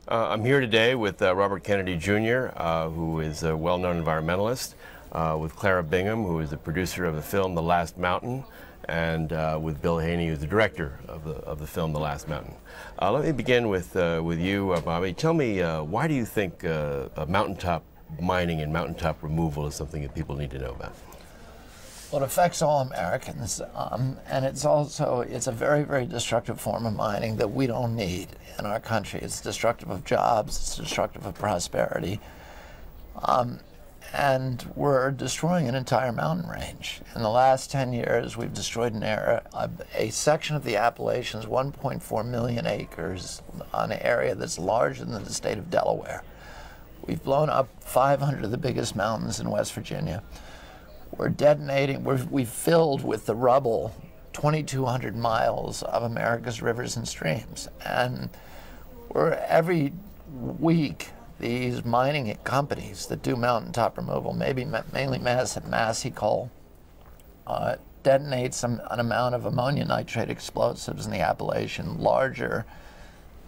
I'm here today with Robert Kennedy Jr., who is a well-known environmentalist, with Clara Bingham, who is the producer of the film The Last Mountain, and with Bill Haney, who's the director of the film The Last Mountain. Let me begin with you, Bobby. Tell me, why do you think mountaintop mining and mountaintop removal is something that people need to know about? Well, it affects all Americans, and it's a very, very destructive form of mining that we don't need in our country. It's destructive of jobs, it's destructive of prosperity, and we're destroying an entire mountain range. In the last 10 years, we've destroyed a section of the Appalachians, 1.4 million acres, on an area that's larger than the state of Delaware. We've blown up 500 of the biggest mountains in West Virginia. We're detonating, we've filled with the rubble 2,200 miles of America's rivers and streams. And every week, these mining companies that do mountaintop removal, mainly Massey coal, detonates an amount of ammonia nitrate explosives in the Appalachian larger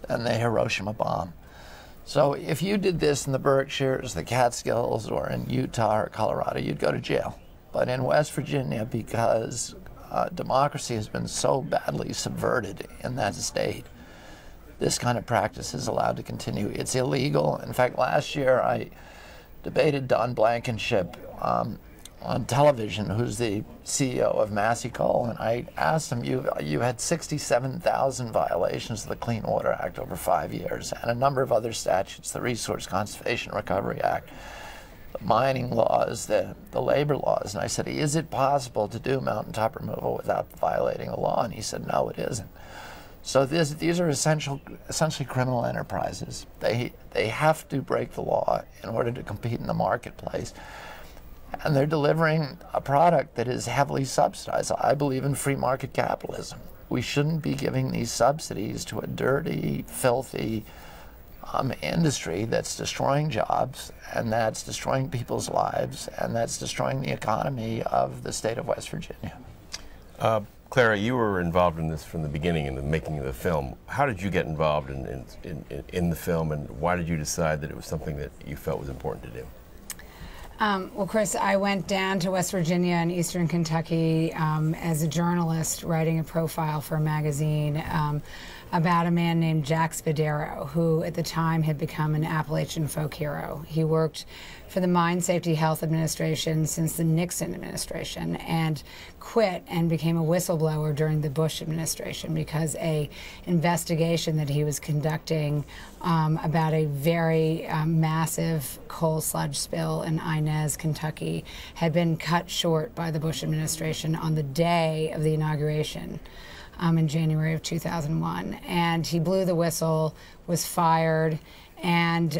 than the Hiroshima bomb. So if you did this in the Berkshires, the Catskills, or in Utah or Colorado, you'd go to jail. But in West Virginia, because democracy has been so badly subverted in that state, this kind of practice is allowed to continue. It's illegal. In fact, last year I debated Don Blankenship on television, who's the CEO of Massey Coal, and I asked him, you had 67,000 violations of the Clean Water Act over 5 years, and a number of other statutes, the Resource Conservation Recovery Act, the mining laws, the labor laws. And I said, is it possible to do mountaintop removal without violating the law? And he said, no, it isn't. So these are essentially criminal enterprises. They have to break the law in order to compete in the marketplace. And they're delivering a product that is heavily subsidized. I believe in free market capitalism. We shouldn't be giving these subsidies to a dirty, filthy industry that's destroying jobs, and that's destroying people's lives, and that's destroying the economy of the state of West Virginia. Clara, you were involved in this from the beginning, in the making of the film. How did you get involved in the film, and why did you decide that it was something that you felt was important to do? Well, Chris, I went down to West Virginia and Eastern Kentucky as a journalist, writing a profile for a magazine about a man named Jack Spadaro, who at the time had become an Appalachian folk hero. He worked for the Mine Safety Health Administration since the Nixon administration, and quit and became a whistleblower during the Bush administration because an investigation that he was conducting about a very massive coal sludge spill in Inez, Kentucky, had been cut short by the Bush administration on the day of the inauguration in January of 2001. And he blew the whistle, was fired, and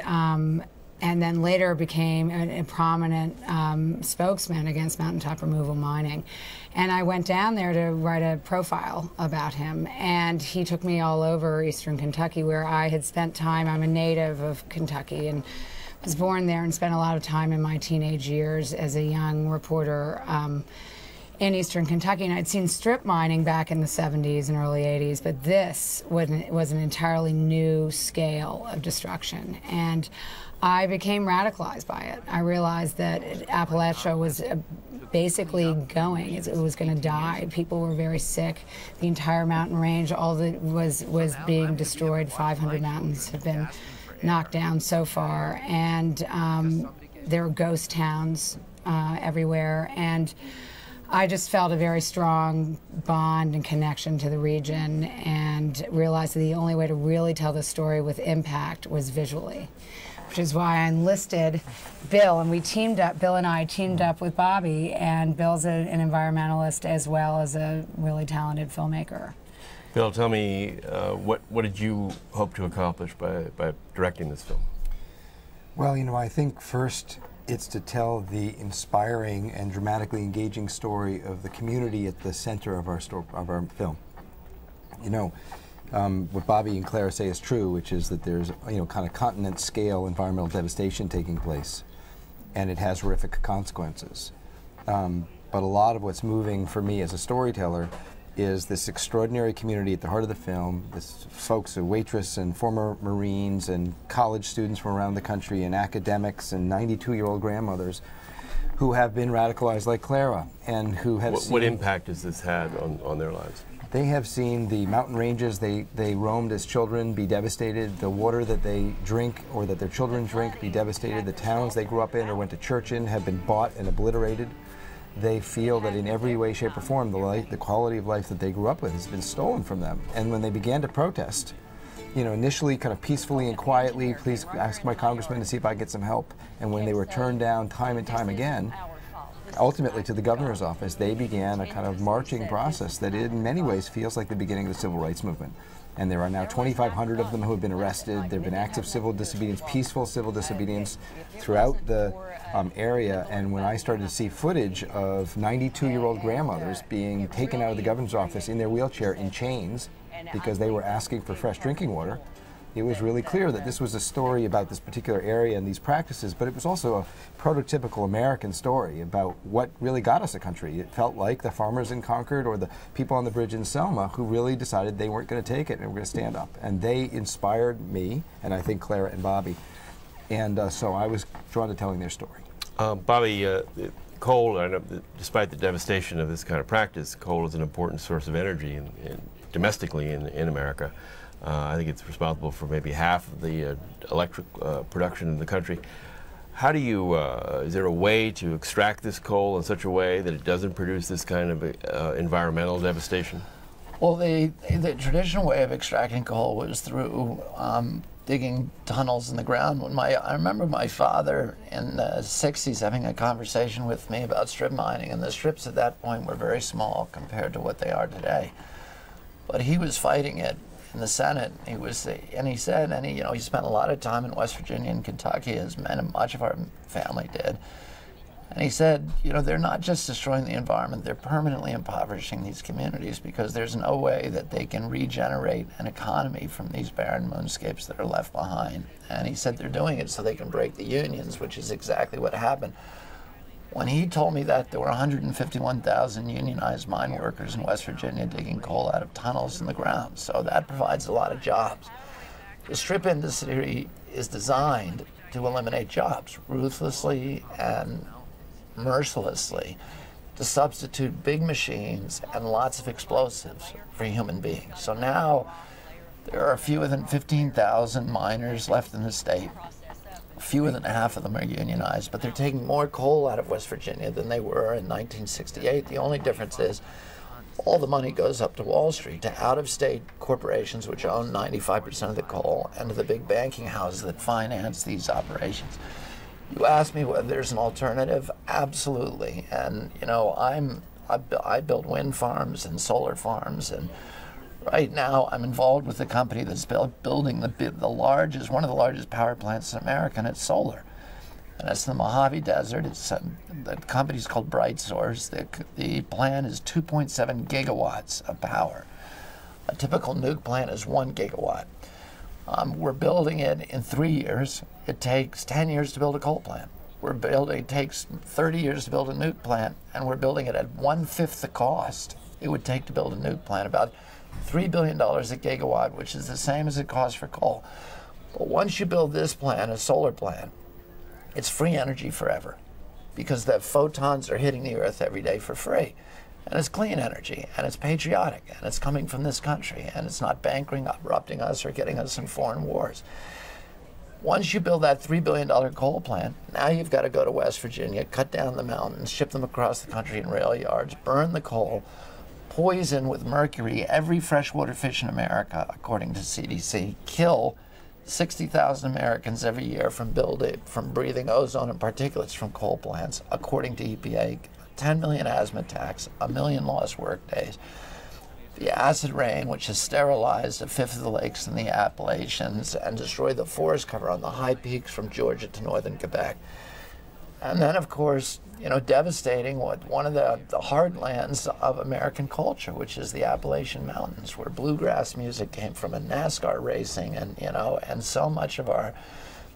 then later became a prominent spokesman against mountaintop removal mining. And I went down there to write a profile about him, and he took me all over Eastern Kentucky, where I had spent time. I'm a native of Kentucky and was born there and spent a lot of time in my teenage years as a young reporter in Eastern Kentucky. And I'd seen strip mining back in the 70s and early 80s, but this was an entirely new scale of destruction. And I became radicalized by it. I realized that Appalachia was basically going. It was going to die. People were very sick. The entire mountain range, all that was being destroyed. 500 mountains have been knocked down so far, and there are ghost towns everywhere. And I just felt a very strong bond and connection to the region, and realized that the only way to really tell the story with impact was visually, which is why I enlisted Bill, and we teamed up. Bill and I teamed up with Bobby, and Bill's an environmentalist as well as a really talented filmmaker. Bill, tell me, what did you hope to accomplish by directing this film? Well, you know, I think first it's to tell the inspiring and dramatically engaging story of the community at the center of our film. You know, what Bobby and Clara say is true, which is that there's, you know, kind of continent scale environmental devastation taking place, and it has horrific consequences. But a lot of what's moving for me as a storyteller is this extraordinary community at the heart of the film. This folks, a waitress and former Marines and college students from around the country and academics and 92-year-old grandmothers who have been radicalized like Clara and who have What impact has this had on their lives? They have seen the mountain ranges they roamed as children be devastated, the water that they drink or that their children drink be devastated, the towns they grew up in or went to church in have been bought and obliterated. They feel that in every way, shape, or form, the quality of life that they grew up with has been stolen from them. And when they began to protest, you know, initially kind of peacefully and quietly, please ask my congressman to see if I get some help. And when they were turned down time and time again, ultimately to the governor's office, they began a kind of marching process that in many ways feels like the beginning of the civil rights movement. And there are now 2,500 of them who have been arrested. There have been acts of civil disobedience, peaceful civil disobedience throughout the area. And when I started to see footage of 92-year-old grandmothers being taken out of the governor's office in their wheelchair in chains because they were asking for fresh drinking water, it was really clear that this was a story about this particular area and these practices, but it was also a prototypical American story about what really got us a country. It felt like the farmers in Concord or the people on the bridge in Selma who really decided they weren't going to take it and were going to stand up. And they inspired me, and I think Clara and Bobby. And so I was drawn to telling their story. Bobby, coal, I know, despite the devastation of this kind of practice, coal is an important source of energy domestically in America. I think it's responsible for maybe half of the electric production in the country. How do you, is there a way to extract this coal in such a way that it doesn't produce this kind of environmental devastation? Well, the traditional way of extracting coal was through digging tunnels in the ground. I remember my father in the 60s having a conversation with me about strip mining, and the strips at that point were very small compared to what they are today. But he was fighting it in the Senate. He said, he spent a lot of time in West Virginia and Kentucky, as much of our family did. And he said, they're not just destroying the environment, they're permanently impoverishing these communities because there's no way that they can regenerate an economy from these barren moonscapes that are left behind. And he said they're doing it so they can break the unions, which is exactly what happened. When he told me that, there were 151,000 unionized mine workers in West Virginia digging coal out of tunnels in the ground. So that provides a lot of jobs. The strip industry is designed to eliminate jobs ruthlessly and mercilessly, to substitute big machines and lots of explosives for human beings. So now there are fewer than 15,000 miners left in the state. Fewer than half of them are unionized, but they're taking more coal out of West Virginia than they were in 1968. The only difference is all the money goes up to Wall Street, to out-of-state corporations which own 95% of the coal, and to the big banking houses that finance these operations. You ask me whether there's an alternative? Absolutely. And I build wind farms and solar farms, and right now I'm involved with a company that's building one of the largest power plants in America, and it's solar. And it's in the Mojave Desert. The company's called Bright Source. The plant is 2.7 gigawatts of power. A typical nuke plant is 1 gigawatt. We're building it in 3 years. It takes 10 years to build a coal plant. It takes 30 years to build a nuke plant, and we're building it at 1/5 the cost it would take to build a nuke plant, about $3 billion a gigawatt, which is the same as it costs for coal. But once you build this plant, a solar plant, it's free energy forever because the photons are hitting the earth every day for free. And it's clean energy, and it's patriotic, and it's coming from this country, and it's not bankrupting us or getting us in foreign wars. Once you build that $3 billion coal plant, now you've got to go to West Virginia, cut down the mountains, ship them across the country in rail yards, burn the coal, poison with mercury every freshwater fish in America, according to CDC, kill 60,000 Americans every year from breathing ozone and particulates from coal plants, according to EPA. 10 million asthma attacks, 1 million lost work days. The acid rain, which has sterilized 1/5 of the lakes in the Appalachians and destroyed the forest cover on the high peaks from Georgia to northern Quebec. And then, of course, devastating one of the heartlands of American culture, which is the Appalachian Mountains, where bluegrass music came from, and NASCAR racing, and so much of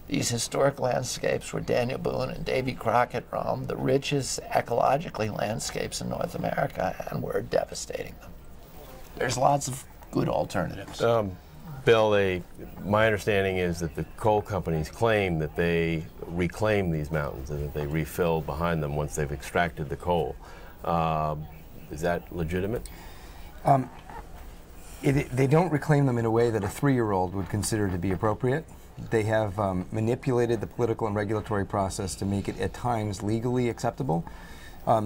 these historic landscapes where Daniel Boone and Davy Crockett roamed, the richest ecologically landscapes in North America, and we're devastating them. there's lots of good alternatives. Bill, my understanding is that the coal companies claim that they reclaim these mountains and that they refill behind them once they've extracted the coal. Is that legitimate? They don't reclaim them in a way that a 3-year-old would consider to be appropriate. They have manipulated the political and regulatory process to make it at times legally acceptable.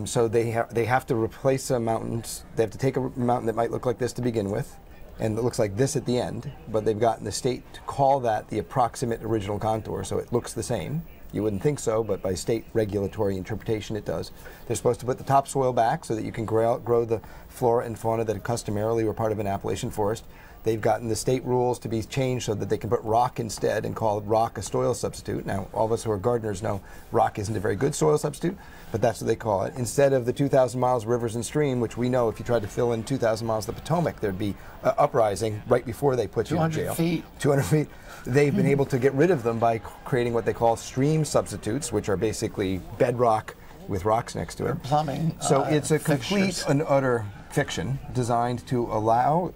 So they have to replace mountains. They have to take a mountain that might look like this to begin with, and it looks like this at the end, but they've gotten the state to call that the approximate original contour, so it looks the same. You wouldn't think so, but by state regulatory interpretation it does. They're supposed to put the topsoil back so that you can grow the flora and fauna that customarily were part of an Appalachian forest. They've gotten the state rules to be changed so that they can put rock instead and call rock a soil substitute. Now, all of us who are gardeners know rock isn't a very good soil substitute, but that's what they call it. Instead of the 2,000 miles of rivers and stream, which we know if you tried to fill in 2,000 miles of the Potomac, there'd be uprising right before they put you in jail. 200 feet. 200 feet. They've been able to get rid of them by creating what they call stream substitutes, which are basically bedrock with rocks next to it. Plumbing. So it's a fixtures. complete and utter fiction designed to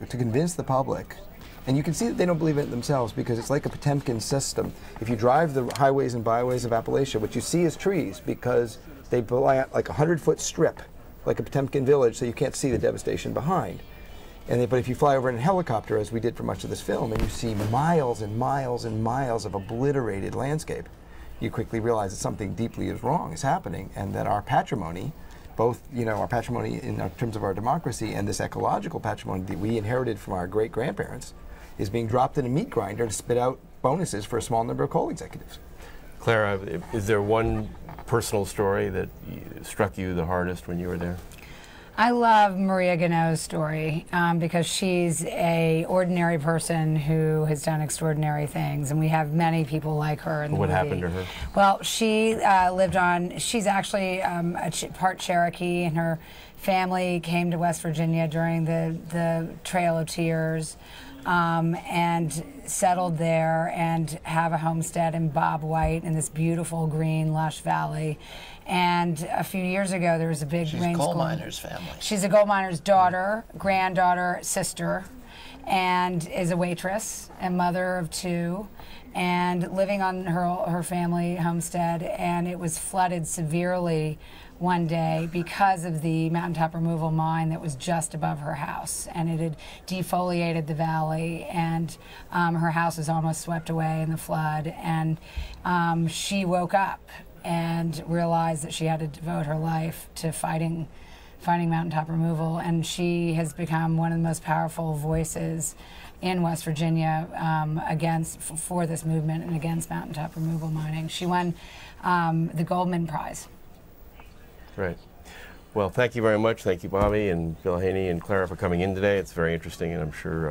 convince the public. And you can see that they don't believe in it themselves because it's like a Potemkin system. If you drive the highways and byways of Appalachia, what you see is trees because they plant like a 100-foot strip, like a Potemkin village, so you can't see the devastation behind. But if you fly over in a helicopter, as we did for much of this film, and you see miles and miles and miles of obliterated landscape, you quickly realize that something deeply wrong is happening, and that our patrimony, both our patrimony in terms of our democracy and this ecological patrimony that we inherited from our great-grandparents, is being dropped in a meat grinder to spit out bonuses for a small number of coal executives. Clara, is there one personal story that struck you the hardest when you were there? I love Maria Ganot's story because she's an ordinary person who has done extraordinary things, and we have many people like her in the movie. What happened to her? Well, she she's actually part Cherokee, and her family came to West Virginia during the Trail of Tears and settled there and have a homestead in Bob White in this beautiful green lush valley. And a few years ago, there was a big rainstorm. She's a coal miner's family. She's a coal miner's daughter, granddaughter, sister, and is a waitress and mother of 2, and living on her family homestead. And it was flooded severely one day because of the mountaintop removal mine that was just above her house, and it had defoliated the valley, and her house was almost swept away in the flood. And she woke up and realized that she had to devote her life to fighting mountaintop removal, and she has become one of the most powerful voices in West Virginia for this movement and against mountaintop removal mining. She won the Goldman Prize. Right. Well, thank you very much. Thank you, Bobby and Bill Haney and Clara, for coming in today. It's very interesting, and I'm sure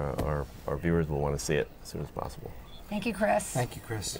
our viewers will want to see it as soon as possible. Thank you, Chris. Thank you, Chris.